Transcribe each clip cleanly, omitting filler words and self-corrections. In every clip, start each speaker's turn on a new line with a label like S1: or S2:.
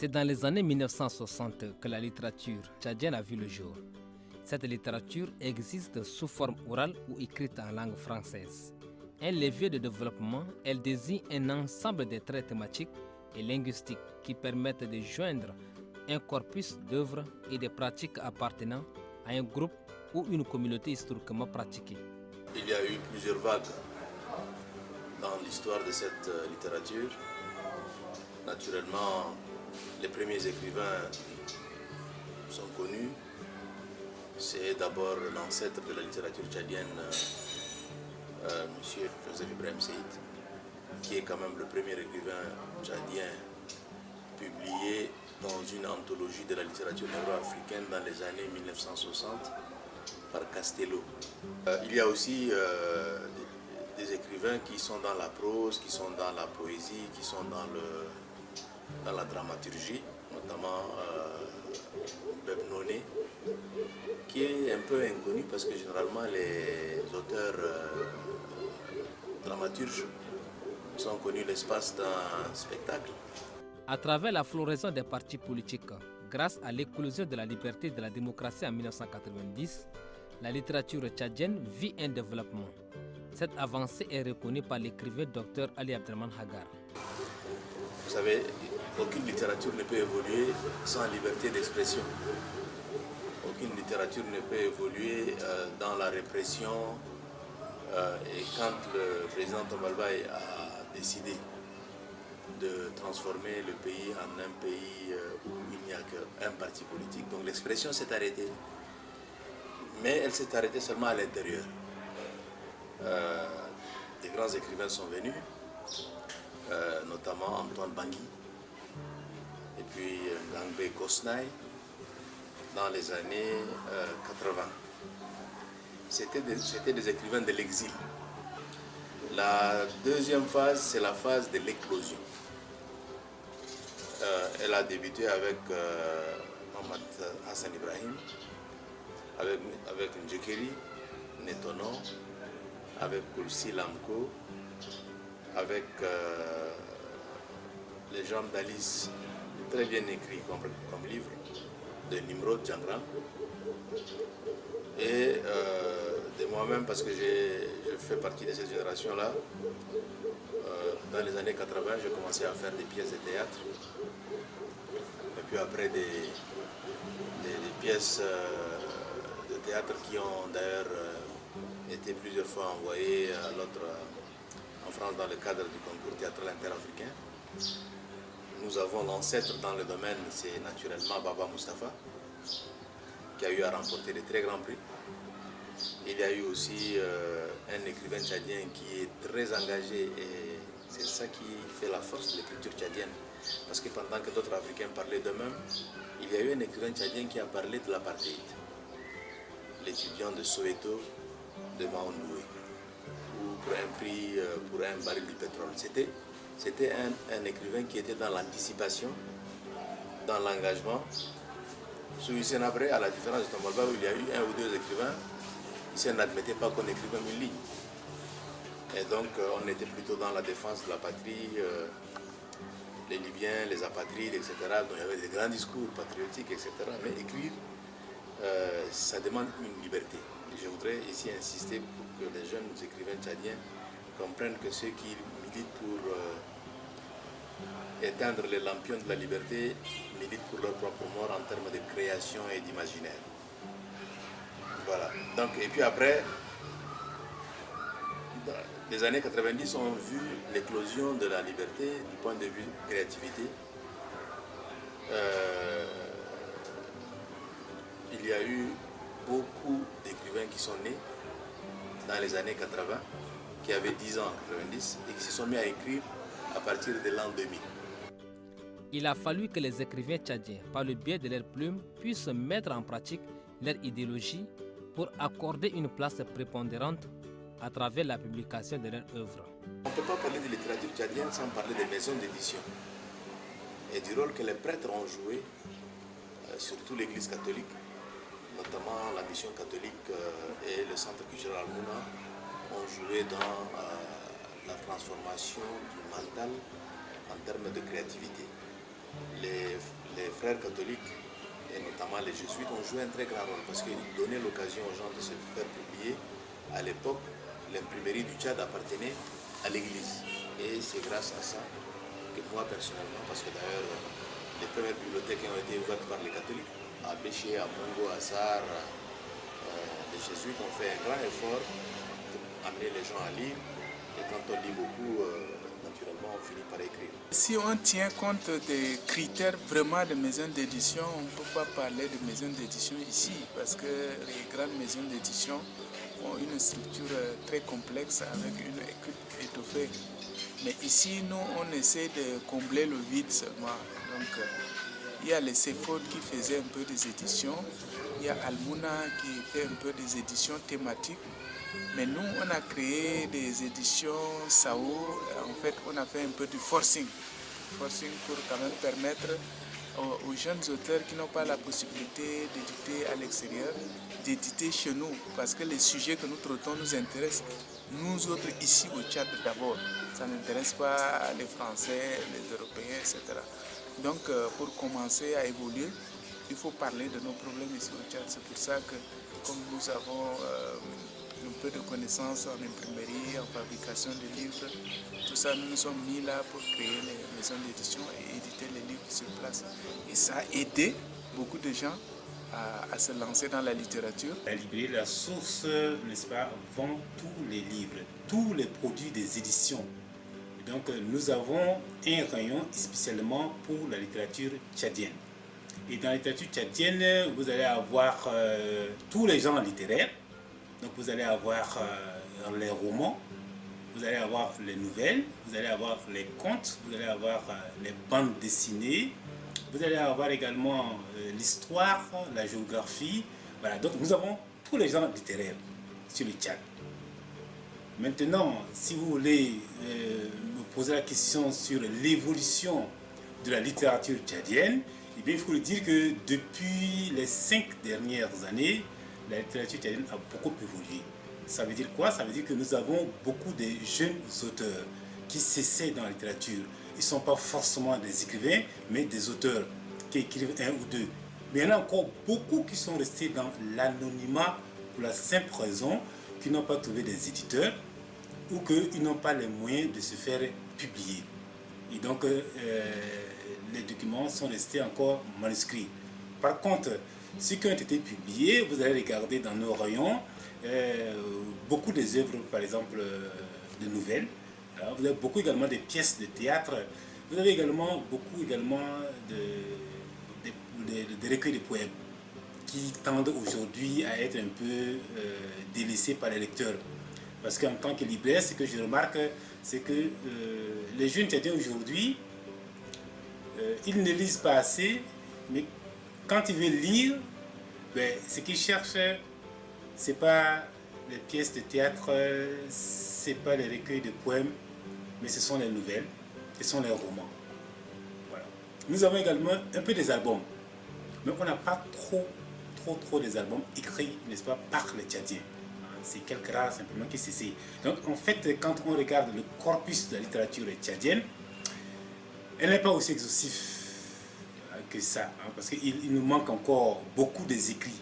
S1: C'est dans les années 1960 que la littérature tchadienne a vu le jour. Cette littérature existe sous forme orale ou écrite en langue française. Un levier de développement, elle désigne un ensemble de traits thématiques et linguistiques qui permettent de joindre un corpus d'œuvres et de pratiques appartenant à un groupe ou une communauté historiquement pratiquée.
S2: Il y a eu plusieurs vagues dans l'histoire de cette littérature. Naturellement, les premiers écrivains sont connus. C'est d'abord l'ancêtre de la littérature tchadienne, M. Joseph Ibrahim Seyd, qui est quand même le premier écrivain tchadien publié dans une anthologie de la littérature négro-africaine dans les années 1960 par Castello. Il y a aussi des écrivains qui sont dans la prose, qui sont dans la poésie, qui sont dans la dramaturgie, notamment Bebnone, qui est un peu inconnu parce que généralement les auteurs dramaturges sont connus l'espace d'un spectacle.
S1: À travers la floraison des partis politiques, grâce à l'éclosion de la liberté et de la démocratie en 1990, la littérature tchadienne vit un développement. Cette avancée est reconnue par l'écrivain Dr Ali Abdelrahman Hagar.
S2: Vous savez, aucune littérature ne peut évoluer sans liberté d'expression. Aucune littérature ne peut évoluer dans la répression. Et quand le président Tombal-Bay a décidé de transformer le pays en un pays où il n'y a qu'un parti politique, donc l'expression s'est arrêtée. Mais elle s'est arrêtée seulement à l'intérieur. Des grands écrivains sont venus, notamment Antoine Bangui, et puis Ngangbe Kosnay, dans les années 80. C'était des écrivains de l'exil. La deuxième phase, c'est la phase de l'éclosion. Elle a débuté avec Mohamed Hassan Ibrahim, avec Njekeri, Netono, avec Koulsi Lamko, avec Les Jambes d'Alice, très bien écrit comme livre, de Nimrod Djangra, et de moi-même, parce que je fais partie de cette génération-là. Dans les années 80, j'ai commencé à faire des pièces de théâtre, et puis après des pièces de théâtre qui ont d'ailleurs été plusieurs fois envoyées en France dans le cadre du concours théâtral interafricain. Nous avons l'ancêtre dans le domaine, c'est naturellement Baba Mustapha, qui a eu à remporter de très grands prix. Il y a eu aussi un écrivain tchadien qui est très engagé, et c'est ça qui fait la force de l'écriture tchadienne. Parce que pendant que d'autres Africains parlaient d'eux-mêmes, il y a eu un écrivain tchadien qui a parlé de l'apartheid. L'étudiant de Soweto, de Maoundoué, ou pour un prix, pour un baril de pétrole. C'était un écrivain qui était dans l'anticipation, dans l'engagement. Sous Hissène Habré, à la différence de Tombalba, où il y a eu un ou deux écrivains, Hissène n'admettait pas qu'on écrive même une ligne. Et donc on était plutôt dans la défense de la patrie, les Libyens, les apatrides, etc. Donc il y avait des grands discours patriotiques, etc. Mais écrire, ça demande une liberté. Et je voudrais ici insister pour que les jeunes écrivains tchadiens comprennent que ceux qui militent pour éteindre les lampions de la liberté militent pour leur propre mort en termes de création et d'imaginaire. Voilà. Donc, et puis après, les années 90 ont vu l'éclosion de la liberté du point de vue créativité. Il y a eu beaucoup d'écrivains qui sont nés dans les années 80, qui avaient 10 ans en 90 et qui se sont mis à écrire à partir de l'an 2000.
S1: Il a fallu que les écrivains tchadiens, par le biais de leurs plumes, puissent mettre en pratique leur idéologie pour accorder une place prépondérante à travers la publication de leurs œuvres.
S2: On ne peut pas parler de littérature tchadienne sans parler des maisons d'édition et du rôle que les prêtres ont joué, surtout l'Église catholique, notamment la mission catholique et le centre culturel Al-Mouna, ont joué dans la transformation du mental en termes de créativité. les frères catholiques, et notamment les jésuites, ont joué un très grand rôle parce qu'ils donnaient l'occasion aux gens de se faire publier. À l'époque, l'imprimerie du Tchad appartenait à l'église. Et c'est grâce à ça que moi personnellement, parce que d'ailleurs, les premières bibliothèques ont été ouvertes par les catholiques, à Béché, à Mongo, à Sar, les jésuites ont fait un grand effort pour amener les gens à lire. Et quand on lit beaucoup, naturellement, on finit par écrire.
S3: Si on tient compte des critères vraiment de maisons d'édition, on ne peut pas parler de maisons d'édition ici, parce que les grandes maisons d'édition ont une structure très complexe avec une équipe étoffée. Mais ici, nous, on essaie de combler le vide seulement. Donc, il y a les CEFOD qui faisaient un peu des éditions, il y a Almouna qui fait un peu des éditions thématiques. Mais nous, on a créé des éditions SAO. En fait, on a fait un peu du forcing pour quand même permettre aux jeunes auteurs qui n'ont pas la possibilité d'éditer à l'extérieur, d'éditer chez nous. Parce que les sujets que nous traitons nous intéressent, nous autres ici au Tchad d'abord. Ça n'intéresse pas les Français, les Européens, etc. Donc, pour commencer à évoluer, il faut parler de nos problèmes ici au Tchad. C'est pour ça que, comme nous avons un peu de connaissances en imprimerie, en fabrication de livres, tout ça, nous nous sommes mis là pour créer les maisons d'édition et éditer les livres sur place. Et ça a aidé beaucoup de gens à se lancer dans la littérature.
S4: La librairie La Source, n'est-ce pas, vend tous les livres, tous les produits des éditions. Et donc, nous avons un rayon spécialement pour la littérature tchadienne. Et dans la littérature tchadienne, vous allez avoir tous les genres littéraires. Donc, vous allez avoir les romans, vous allez avoir les nouvelles, vous allez avoir les contes, vous allez avoir les bandes dessinées, vous allez avoir également l'histoire, la géographie. Voilà, donc nous avons tous les genres littéraires sur le Tchad. Maintenant, si vous voulez me poser la question sur l'évolution de la littérature tchadienne, eh bien, il faut le dire que depuis les 5 dernières années, la littérature tchadienne a beaucoup évolué. Ça veut dire quoi? Ça veut dire que nous avons beaucoup de jeunes auteurs qui s'essaient dans la littérature. Ils ne sont pas forcément des écrivains, mais des auteurs qui écrivent un ou deux. Mais il y en a encore beaucoup qui sont restés dans l'anonymat pour la simple raison qu'ils n'ont pas trouvé des éditeurs ou qu'ils n'ont pas les moyens de se faire publier. Et donc, les documents sont restés encore manuscrits. Par contre, ceux qui ont été publiés, vous allez regarder dans nos rayons, beaucoup des œuvres, par exemple, de nouvelles. Alors, vous avez beaucoup également de pièces de théâtre. Vous avez également beaucoup également de recueils de poèmes qui tendent aujourd'hui à être un peu délaissés par les lecteurs. Parce qu'en tant que libraire, ce que je remarque, c'est que les jeunes tchadiens aujourd'hui, ils ne lisent pas assez, mais quand ils veulent lire, ben, ce qu'ils cherchent, ce n'est pas les pièces de théâtre, ce n'est pas les recueils de poèmes, mais ce sont les nouvelles, ce sont les romans. Voilà. Nous avons également un peu des albums, mais on n'a pas trop des albums écrits, n'est-ce pas, par les Tchadiens. C'est quelques rares simplement qui s'essayent. Donc en fait, quand on regarde le corpus de la littérature tchadienne, elle n'est pas aussi exhaustive que ça, hein, parce qu'il nous manque encore beaucoup des écrits.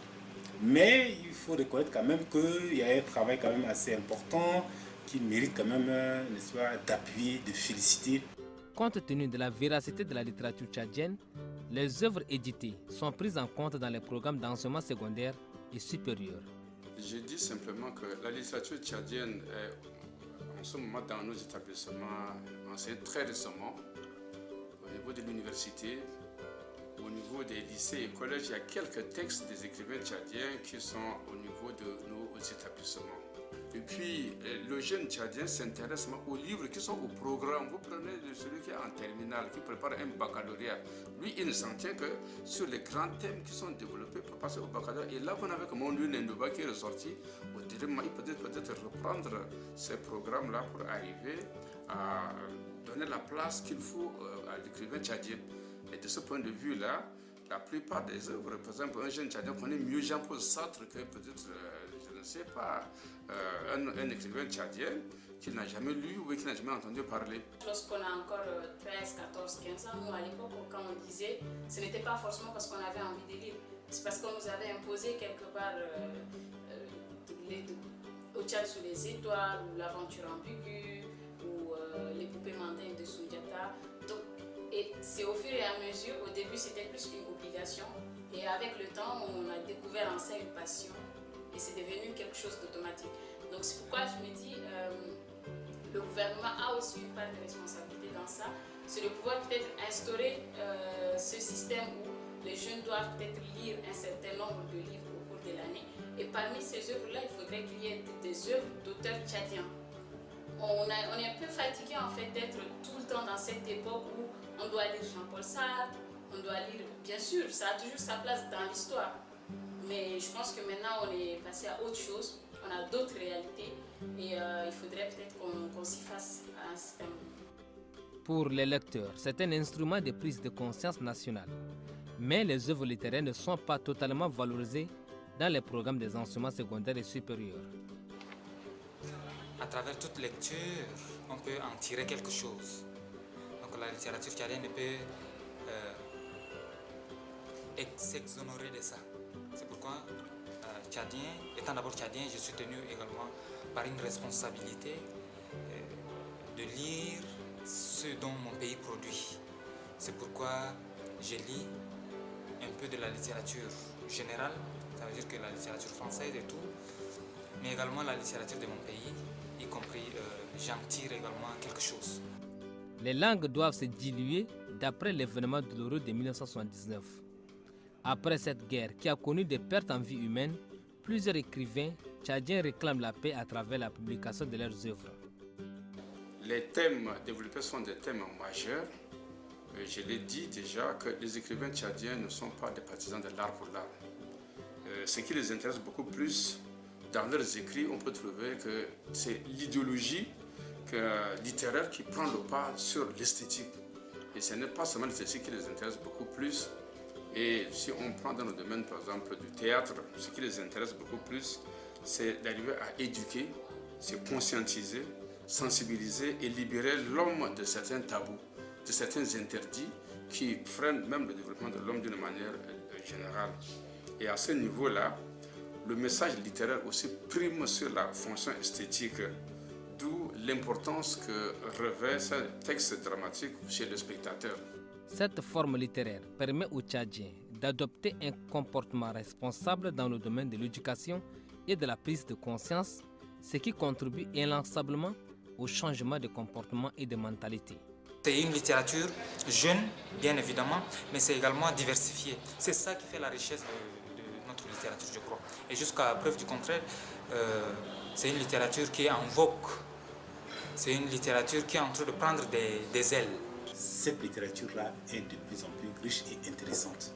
S4: Mais il faut reconnaître quand même qu'il y a un travail quand même assez important qui mérite quand même, n'est-ce pas, d'appuyer, de féliciter.
S1: Compte tenu de la véracité de la littérature tchadienne, les œuvres éditées sont prises en compte dans les programmes d'enseignement secondaire et supérieur.
S5: Je dis simplement que la littérature tchadienne est en ce moment dans nos établissements enseignée très récemment. Au niveau de l'université, au niveau des lycées et collèges, il y a quelques textes des écrivains tchadiens qui sont au niveau de nos établissements. Et puis, le jeune tchadien s'intéresse aux livres qui sont au programme. Vous prenez celui qui est en terminale, qui prépare un baccalauréat. Lui, il ne s'en tient que sur les grands thèmes qui sont développés pour passer au baccalauréat. Et là, vous avez comme Mondou Nendoba qui est ressorti. Au terme, il peut peut-être reprendre ces programmes-là pour arriver à donner la place qu'il faut à l'écrivain tchadien. Et de ce point de vue-là, la plupart des œuvres, par exemple, un jeune Tchadien connaît mieux Jean-Paul Sartre que peut-être, je ne sais pas, un écrivain tchadien qui n'a jamais lu ou qui n'a jamais entendu parler.
S6: Lorsqu'on a encore 13, 14, 15 ans, nous à l'époque, quand on lisait, ce n'était pas forcément parce qu'on avait envie de lire, c'est parce qu'on nous avait imposé quelque part Au Tchad sous les étoiles, ou l'aventure ambiguë, ou les poupées mandingues de Sundiata. Et c'est au fur et à mesure, au début c'était plus une obligation, et avec le temps on a découvert en ça une passion, et c'est devenu quelque chose d'automatique. Donc c'est pourquoi je me dis, le gouvernement a aussi une part de responsabilité dans ça, c'est de pouvoir peut-être instaurer ce système où les jeunes doivent peut-être lire un certain nombre de livres au cours de l'année, et parmi ces œuvres-là, il faudrait qu'il y ait des œuvres d'auteurs tchadiens. On est un peu fatigué en fait d'être tout le temps dans cette époque où on doit lire Jean-Paul Sartre, on doit lire, bien sûr, ça a toujours sa place dans l'histoire, mais je pense que maintenant on est passé à autre chose, on a d'autres réalités, et il faudrait peut-être qu'on s'y fasse à un certain moment.
S1: Pour les lecteurs, c'est un instrument de prise de conscience nationale, mais les œuvres littéraires ne sont pas totalement valorisées dans les programmes des enseignements secondaires et supérieurs.
S7: À travers toute lecture, on peut en tirer quelque chose. Donc la littérature tchadienne peut s'exonérer de ça. C'est pourquoi, étant d'abord tchadien, je suis tenu également par une responsabilité de lire ce dont mon pays produit. C'est pourquoi je lis un peu de la littérature générale, ça veut dire que la littérature française et tout, mais également la littérature de mon pays, y compris j'en tire également quelque chose.
S1: Les langues doivent se diluer d'après l'événement douloureux de 1979. Après cette guerre qui a connu des pertes en vie humaine, plusieurs écrivains tchadiens réclament la paix à travers la publication de leurs œuvres.
S5: Les thèmes développés sont des thèmes majeurs. Je l'ai dit déjà que les écrivains tchadiens ne sont pas des partisans de l'art pour l'art. Ce qui les intéresse beaucoup plus, dans leurs écrits, on peut trouver que c'est l'idéologie littéraire qui prend le pas sur l'esthétique. Et ce n'est pas seulement l'esthétique qui les intéresse beaucoup plus. Et si on prend dans le domaine, par exemple, du théâtre, ce qui les intéresse beaucoup plus, c'est d'arriver à éduquer, c'est conscientiser, sensibiliser et libérer l'homme de certains tabous, de certains interdits qui freinent même le développement de l'homme d'une manière générale. Et à ce niveau-là, le message littéraire aussi prime sur la fonction esthétique, d'où l'importance que revêt ce texte dramatique chez le spectateur.
S1: Cette forme littéraire permet aux Tchadiens d'adopter un comportement responsable dans le domaine de l'éducation et de la prise de conscience, ce qui contribue inlassablement au changement de comportement et de mentalité.
S7: C'est une littérature jeune, bien évidemment, mais c'est également diversifié. C'est ça qui fait la richesse de notre littérature, je crois. Et jusqu'à preuve du contraire, c'est une littérature qui est en vogue. C'est une littérature qui est en train de prendre des ailes.
S4: Cette littérature-là est de plus en plus riche et intéressante.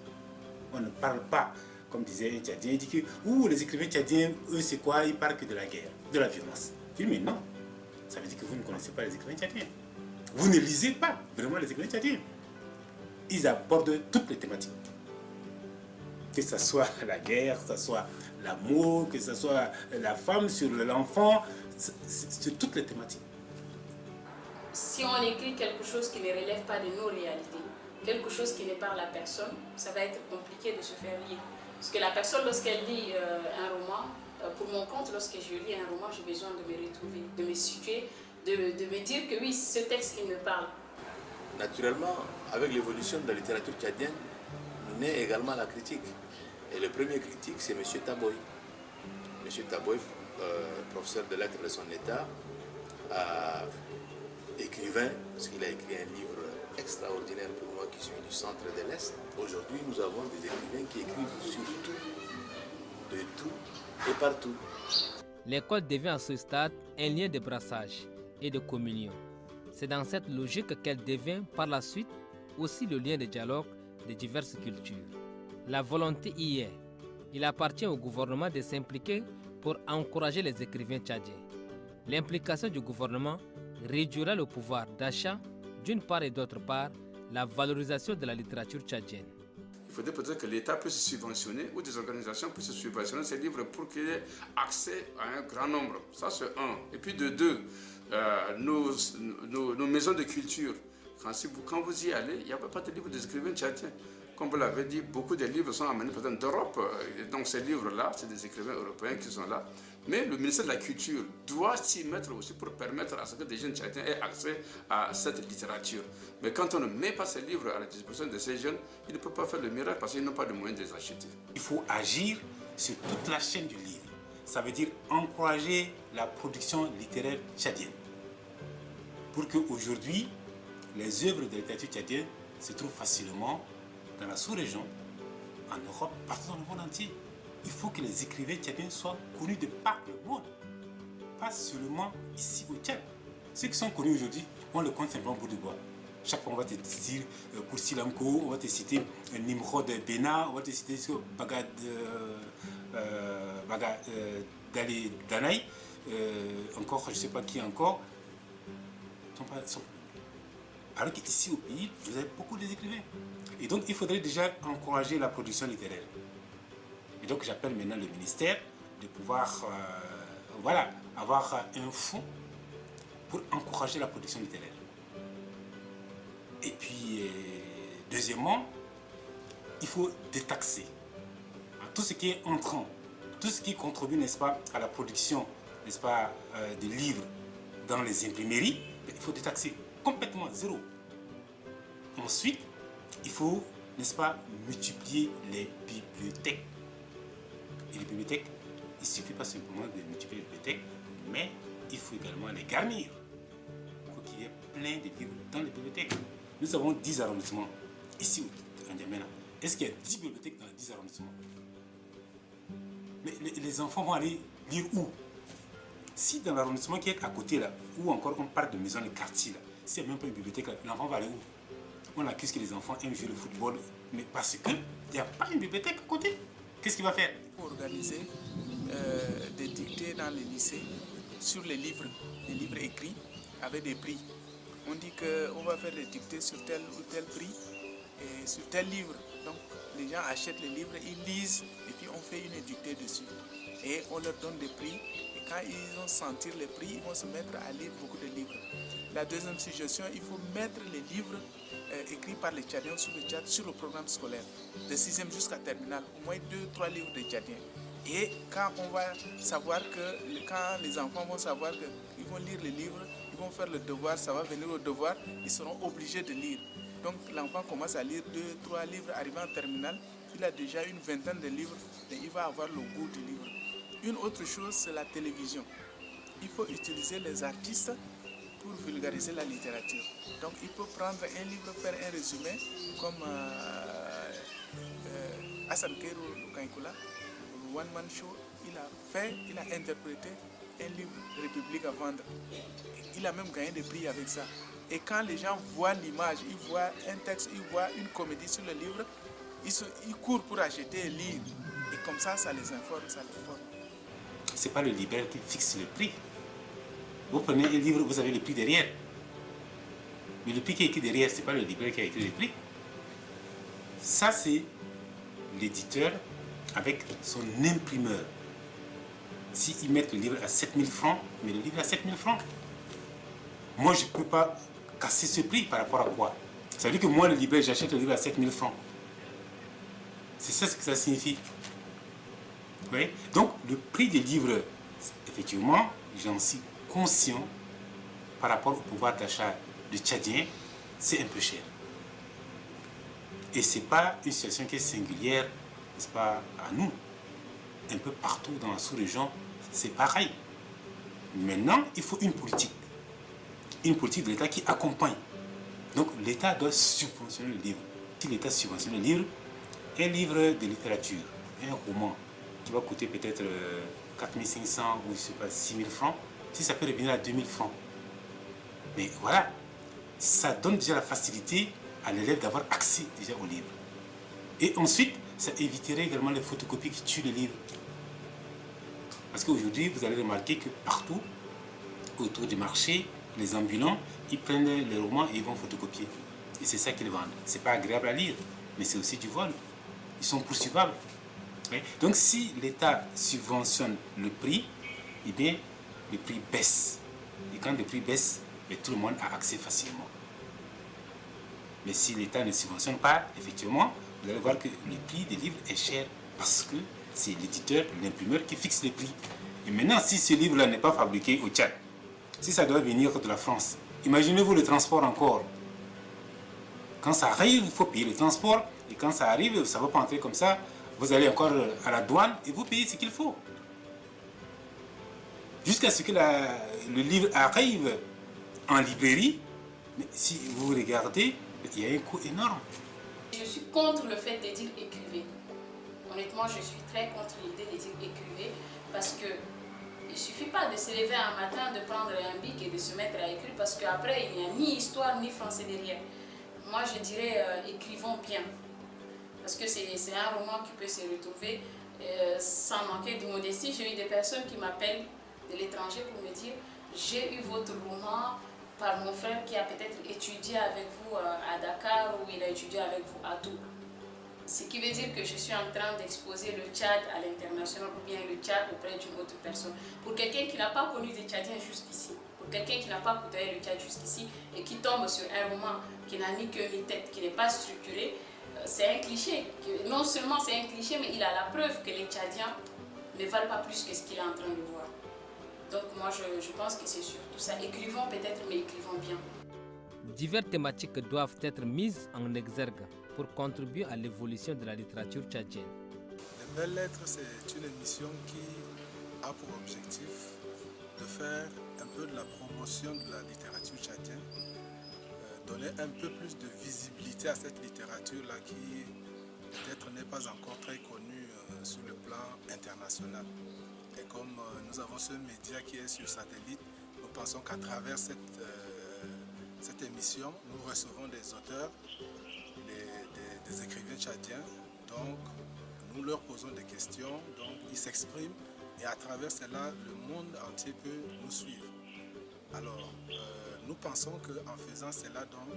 S4: On ne parle pas, comme disait un Tchadien, il dit que les écrivains tchadiens, eux, c'est quoi? Ils parlent que de la guerre, de la violence. Je dis, mais non, ça veut dire que vous ne connaissez pas les écrivains tchadiens. Vous ne lisez pas vraiment les écrivains tchadiens. Ils abordent toutes les thématiques. Que ce soit la guerre, que ce soit l'amour, que ce soit la femme sur l'enfant, c'est toutes les thématiques.
S6: Si on écrit quelque chose qui ne relève pas de nos réalités, quelque chose qui ne parle à personne, ça va être compliqué de se faire lire. Parce que la personne, lorsqu'elle lit un roman, pour mon compte, lorsque je lis un roman, j'ai besoin de me retrouver, de me situer, de me dire que oui, ce texte, il me parle.
S2: Naturellement, avec l'évolution de la littérature tchadienne, naît également la critique. Et le premier critique, c'est M. Taboy. M. Taboy, professeur de lettres de son état, écrivain, parce qu'il a écrit un livre extraordinaire pour moi qui suis du centre de l'Est. Aujourd'hui, nous avons des écrivains qui écrivent sur tout, de tout et partout.
S1: L'école devient à ce stade un lien de brassage et de communion. C'est dans cette logique qu'elle devient par la suite aussi le lien de dialogue de diverses cultures. La volonté y est. Il appartient au gouvernement de s'impliquer pour encourager les écrivains tchadiens. L'implication du gouvernement réduira le pouvoir d'achat d'une part et d'autre part la valorisation de la littérature tchadienne.
S5: Il il faudrait peut-être que l'État puisse subventionner ou des organisations puissent subventionner ces livres pour qu'il y ait accès à un grand nombre. Ça, c'est un. Et puis de deux, nos maisons de culture, quand vous y allez, il n'y a pas de livres des écrivains tchadiens. Comme vous l'avez dit, beaucoup de livres sont amenés peut-être d'Europe. Donc ces livres-là, c'est des écrivains européens qui sont là. Mais le ministère de la Culture doit s'y mettre aussi pour permettre à ce que des jeunes tchadiens aient accès à cette littérature. Mais quand on ne met pas ces livres à la disposition de ces jeunes, ils ne peuvent pas faire le miracle parce qu'ils n'ont pas de moyens de les acheter.
S4: Il faut agir sur toute la chaîne du livre. Ça veut dire encourager la production littéraire tchadienne. Pour qu'aujourd'hui, les œuvres de littérature tchadienne se trouvent facilement dans la sous-région, en Europe, partout dans le monde entier. Il faut que les écrivains tchadiens soient connus de par le monde, pas seulement ici au Tchad. Ceux qui sont connus aujourd'hui, on le compte simplement pour de bois. Chaque fois, on va te dire pour Silamko, on va te citer Nimrod Bena, on va te citer Bagad Danaï, encore, je ne sais pas qui encore. Alors qu'ici au pays, vous avez beaucoup d'écrivains. Et donc, il faudrait déjà encourager la production littéraire. Et donc, j'appelle maintenant le ministère de pouvoir avoir un fonds pour encourager la production littéraire. Et puis, deuxièmement, il faut détaxer tout ce qui est entrant, tout ce qui contribue, n'est-ce pas, à la production, n'est-ce pas, de livres dans les imprimeries. Il faut détaxer complètement, zéro. Ensuite, il faut, n'est-ce pas, multiplier les bibliothèques. Et les bibliothèques, il ne suffit pas simplement de multiplier les bibliothèques, mais il faut également les garnir. Il faut qu'il y ait plein de livres dans les bibliothèques. Nous avons 10 arrondissements ici en N'Djamena. Est-ce qu'il y a 10 bibliothèques dans les 10 arrondissements? Mais les enfants vont aller lire où? Si dans l'arrondissement qui est à côté là, ou encore on parle de maison de quartier là, s'il n'y a même pas une bibliothèque là, l'enfant va aller où? On accuse que les enfants aiment jouer le football, mais parce qu'il n'y a pas une bibliothèque à côté. Qu'est-ce qu'il va faire?
S3: Pour organiser des dictées dans les lycées sur les livres écrits avec des prix. On dit qu'on va faire des dictées sur tel ou tel prix et sur tel livre. Donc les gens achètent les livres, ils lisent et puis on fait une dictée dessus. Et on leur donne des prix. Et quand ils vont sentir les prix, ils vont se mettre à lire beaucoup de livres. La deuxième suggestion, il faut mettre les livres écrits par les Tchadiens sur le Tchad sur le programme scolaire, de 6e jusqu'à terminale, au moins 2-3 livres de Tchadiens. Et quand on va savoir que, quand les enfants vont savoir qu'ils vont lire les livres, ils vont faire le devoir, ça va venir au devoir, ils seront obligés de lire. Donc l'enfant commence à lire 2-3 livres, arrivant en terminale, il a déjà une vingtaine de livres et il va avoir le goût du livre. Une autre chose, c'est la télévision. Il faut utiliser les artistes pour vulgariser la littérature. Donc il peut prendre un livre, faire un résumé, comme Hassan Kero Kankula, le One Man Show, il a interprété un livre République à vendre. Il a même gagné des prix avec ça. Et quand les gens voient l'image, ils voient un texte, ils voient une comédie sur le livre, ils courent pour acheter et lire. Et comme ça, ça les informe, ça les forme.
S4: Ce n'est pas le libraire qui fixe le prix. Vous prenez un livre, vous avez le prix derrière. Mais le prix qui est écrit derrière, ce n'est pas le libraire qui a écrit le prix. Ça, c'est l'éditeur avec son imprimeur. S'ils mettent le livre à 7000 francs, mais le livre à 7000 francs. Moi, je ne peux pas casser ce prix par rapport à quoi? Ça veut dire que moi, le libraire, j'achète le livre à 7000 francs. C'est ça ce que ça signifie. Oui? Donc, le prix des livres, effectivement, j'en suis conscient par rapport au pouvoir d'achat du Tchadien, c'est un peu cher. Et ce n'est pas une situation qui est singulière, n'est-ce pas, à nous. Un peu partout dans la sous-région, c'est pareil. Maintenant, il faut une politique. Une politique de l'État qui accompagne. Donc, l'État doit subventionner le livre. Si l'État subventionne le livre, un livre de littérature, un roman, qui va coûter peut-être 4500 ou je ne sais pas, 6000 francs, si ça peut revenir à 2000 francs. Mais voilà, ça donne déjà la facilité à l'élève d'avoir accès déjà au livre. Et ensuite, ça éviterait également les photocopies qui tuent les livres. Parce qu'aujourd'hui, vous allez remarquer que partout, autour du marché, les ambulants, ils prennent les romans et ils vont photocopier. Et c'est ça qu'ils vendent. Ce n'est pas agréable à lire, mais c'est aussi du vol. ils sont poursuivables. Donc si l'État subventionne le prix, eh bien, le prix baisse. Et quand le prix baisse, tout le monde a accès facilement. Mais si l'État ne subventionne pas, effectivement, vous allez voir que le prix des livres est cher parce que c'est l'éditeur, l'imprimeur qui fixe le prix. Et maintenant, si ce livre-là n'est pas fabriqué au Tchad, si ça doit venir de la France, imaginez-vous le transport encore. Quand ça arrive, il faut payer le transport. Et quand ça arrive, ça ne va pas entrer comme ça. Vous allez encore à la douane et vous payez ce qu'il faut. Jusqu'à ce que le livre arrive en librairie. Mais si vous regardez, il y a un coût énorme.
S6: Je suis contre le fait de dire écrivez. Honnêtement, je suis très contre l'idée de dire écrivez parce que il ne suffit pas de se lever un matin, de prendre un bic et de se mettre à écrire parce qu'après, il n'y a ni histoire ni français derrière. Moi, je dirais écrivons bien. Parce que c'est un roman qui peut se retrouver sans manquer de modestie. J'ai eu des personnes qui m'appellent de l'étranger pour me dire j'ai eu votre roman par mon frère qui a peut-être étudié avec vous à Dakar ou il a étudié avec vous à Tours. Ce qui veut dire que je suis en train d'exposer le Tchad à l'international ou bien le Tchad auprès d'une autre personne. Pour quelqu'un qui n'a pas connu des Tchadiens jusqu'ici, pour quelqu'un qui n'a pas côtoyé le Tchad jusqu'ici et qui tombe sur un roman qui n'a ni queue ni tête, qui n'est pas structuré, c'est un cliché. Non seulement c'est un cliché, mais il a la preuve que les Tchadiens ne valent pas plus que ce qu'il est en train de voir. Donc moi je pense que c'est surtout ça. Écrivons peut-être, mais écrivons bien.
S1: Diverses thématiques doivent être mises en exergue pour contribuer à l'évolution de la littérature tchadienne.
S8: Les Belles Lettres, c'est une émission qui a pour objectif de faire un peu de la promotion de la littérature tchadienne, donner un peu plus de visibilité à cette littérature-là qui peut-être n'est pas encore très connue sur le plan international. Et comme nous avons ce média qui est sur satellite, nous pensons qu'à travers cette émission, nous recevons des auteurs, des écrivains tchadiens. Donc, nous leur posons des questions, donc ils s'expriment et à travers cela, le monde entier peut nous suivre. Alors, nous pensons qu'en faisant cela, donc,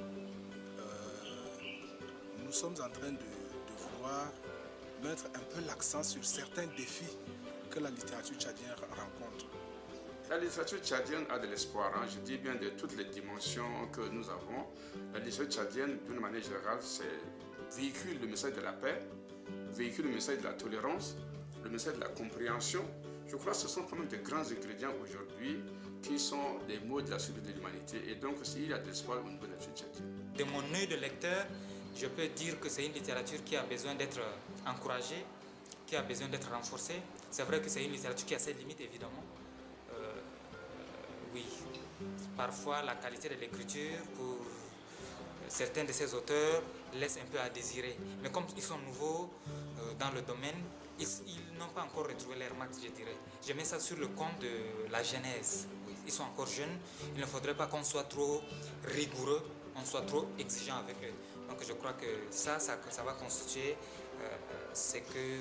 S8: nous sommes en train de vouloir mettre un peu l'accent sur certains défis que la littérature tchadienne rencontre.
S5: La littérature tchadienne a de l'espoir, hein. Je dis bien de toutes les dimensions que nous avons. La littérature tchadienne, d'une manière générale, véhicule le message de la paix, véhicule le message de la tolérance, le message de la compréhension. Je crois que ce sont quand même des grands ingrédients aujourd'hui qui sont des mots de la survie de l'humanité. Et donc, il y a de l'espoir au niveau de la littérature tchadienne.
S7: De mon œil de lecteur, je peux dire que c'est une littérature qui a besoin d'être encouragée, qui a besoin d'être renforcée. C'est vrai que c'est une littérature qui a ses limites, évidemment. Oui, parfois la qualité de l'écriture pour certains de ces auteurs laisse un peu à désirer. Mais comme ils sont nouveaux dans le domaine, ils n'ont pas encore retrouvé leur marque, je dirais. Je mets ça sur le compte de la genèse. Oui, ils sont encore jeunes, il ne faudrait pas qu'on soit trop rigoureux, on soit trop exigeant avec eux. Donc je crois que ça va constituer ce que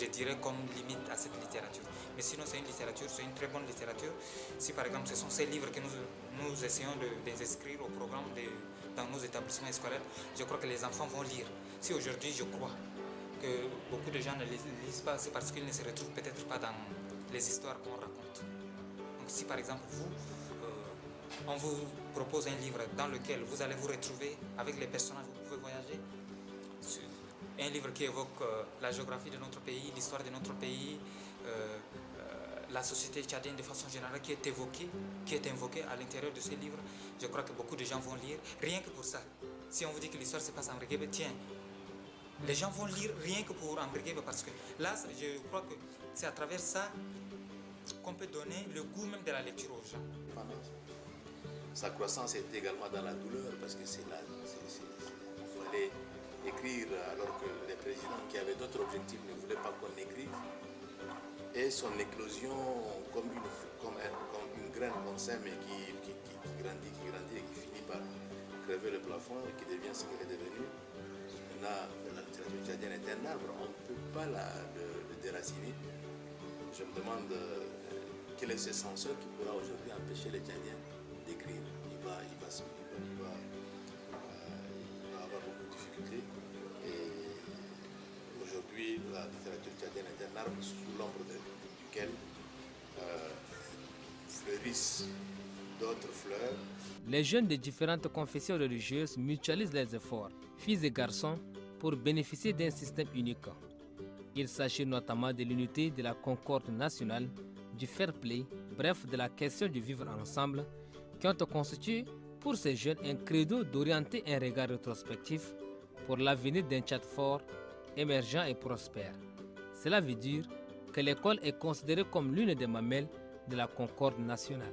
S7: je dirais comme limite à cette littérature. Mais sinon c'est une littérature, c'est une très bonne littérature. Si par exemple ce sont ces livres que nous essayons d'inscrire au programme dans nos établissements scolaires, je crois que les enfants vont lire. Si aujourd'hui je crois que beaucoup de gens ne les lisent pas, c'est parce qu'ils ne se retrouvent peut-être pas dans les histoires qu'on raconte. Donc si par exemple on vous propose un livre dans lequel vous allez vous retrouver avec les personnages, vous pouvez voyager. Un livre qui évoque la géographie de notre pays, l'histoire de notre pays, la société tchadienne de façon générale qui est invoquée à l'intérieur de ce livre. Je crois que beaucoup de gens vont lire, rien que pour ça. Si on vous dit que l'histoire se passe en Mbreguebe, tiens, les gens vont lire rien que pour Mbreguebe parce que là, je crois que c'est à travers ça qu'on peut donner le goût même de la lecture aux gens.
S2: Sa croissance est également dans la douleur parce que il fallait écrire alors que les présidents qui avaient d'autres objectifs ne voulaient pas qu'on écrive. Et son éclosion comme une graine qu'on sème et qui grandit et qui finit par crever le plafond et qui devient ce qu'elle est devenue. Là, la littérature tchadienne est un arbre, on ne peut pas le déraciner. Je me demande quel est ce censeur qui pourra aujourd'hui empêcher les Tchadiens d'écrire. Il va avoir beaucoup de difficultés. Et la littérature tchadienne est un arbre sous l'ombre duquel fleurissent d'autres fleurs.
S1: Les jeunes de différentes confessions religieuses mutualisent leurs efforts, filles et garçons, pour bénéficier d'un système unique. Il s'agit notamment de l'unité, de la concorde nationale, du fair play, bref de la question du vivre ensemble, qui ont constitué pour ces jeunes un credo d'orienter un regard rétrospectif pour l'avenir d'un Tchad fort, émergent et prospère. Cela veut dire que l'école est considérée comme l'une des mamelles de la concorde nationale.